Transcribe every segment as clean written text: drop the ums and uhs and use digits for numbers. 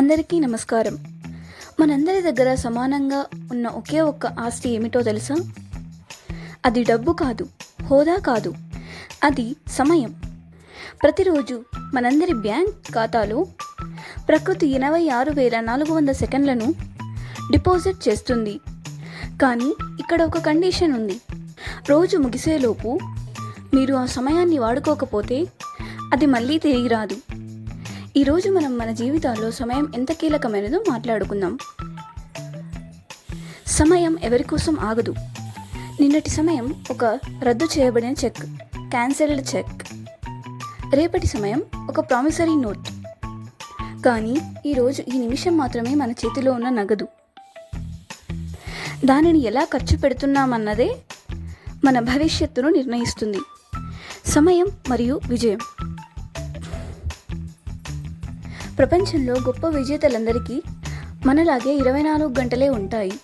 అందరికీ నమస్కారం. మనందరి దగ్గర సమానంగా ఉన్న ఒకే ఒక్క ఆస్తి ఏమిటో తెలుసా? అది డబ్బు కాదు, హోదా కాదు, అది సమయం. ప్రతిరోజు మనందరి బ్యాంక్ ఖాతాలో ప్రకృతి 86,400 సెకండ్లను డిపాజిట్ చేస్తుంది. కానీ ఇక్కడ ఒక కండిషన్ ఉంది. రోజు ముగిసేలోపు మీరు ఆ సమయాన్ని వాడుకోకపోతే అది మళ్ళీ తిరిగి రాదు. ఈరోజు మనం మన జీవితాల్లో సమయం ఎంత కీలకమైనదో మాట్లాడుకుందాం. సమయం ఎవరి కోసం ఆగదు. నిన్నటి సమయం ఒక రద్దు చేయబడిన చెక్, క్యాన్సిల్డ్ చెక్. రేపటి సమయం ఒక ప్రామిసరీ నోట్. కానీ ఈరోజు ఈ నిమిషం మాత్రమే మన చేతిలో ఉన్న నగదు. దానిని ఎలా ఖర్చు పెడుతున్నామన్నదే మన భవిష్యత్తును నిర్ణయిస్తుంది. సమయం మరియు విజయం. ప్రపంచంలో గొప్ప విజేతలందరికీ మనలాగే 24 గంటలే ఉంటాయి.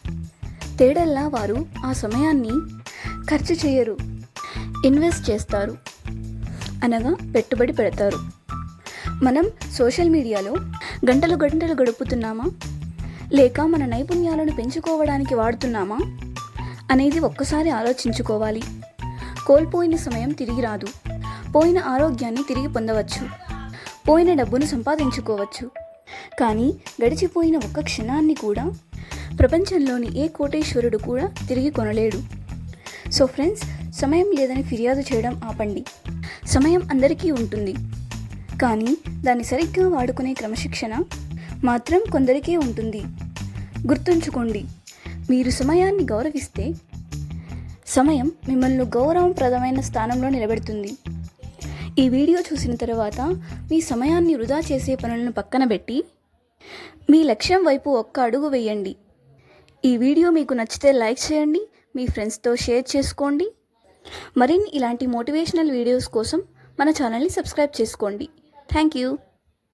తేడల్లా వారు ఆ సమయాన్ని ఖర్చు చేయరు, ఇన్వెస్ట్ చేస్తారు, అనగా పెట్టుబడి పెడతారు. మనం సోషల్ మీడియాలో గంటలు గడుపుతున్నామా, లేక మన నైపుణ్యాలను పెంచుకోవడానికి వాడుతున్నామా అనేది ఒక్కసారి ఆలోచించుకోవాలి. కోల్పోయిన సమయం తిరిగి రాదు. పోయిన ఆరోగ్యాన్ని తిరిగి పొందవచ్చు, పోయిన డబ్బును సంపాదించుకోవచ్చు. కానీ గడిచిపోయిన ఒక్క క్షణాన్ని కూడా ప్రపంచంలోని ఏ కోటేశ్వరుడు కూడా తిరిగి కొనలేడు. సో ఫ్రెండ్స్, సమయం లేదని ఫిర్యాదు చేయడం ఆపండి. సమయం అందరికీ ఉంటుంది, కానీ దాన్ని సరిగ్గా వాడుకునే క్రమశిక్షణ మాత్రం కొందరికే ఉంటుంది. గుర్తుంచుకోండి, మీరు సమయాన్ని గౌరవిస్తే సమయం మిమ్మల్ని గౌరవప్రదమైన స్థానంలో నిలబెడుతుంది. ఈ వీడియో చూసిన తర్వాత మీ సమయాన్ని వృధా చేసే పనులను పక్కన పెట్టి మీ లక్ష్యం వైపు ఒక్క అడుగు వేయండి. ఈ వీడియో మీకు నచ్చితే లైక్ చేయండి, మీ ఫ్రెండ్స్తో షేర్ చేసుకోండి. మరిన్ని ఇలాంటి మోటివేషనల్ వీడియోస్ కోసం మన ఛానల్ని సబ్స్క్రైబ్ చేసుకోండి. Thank you.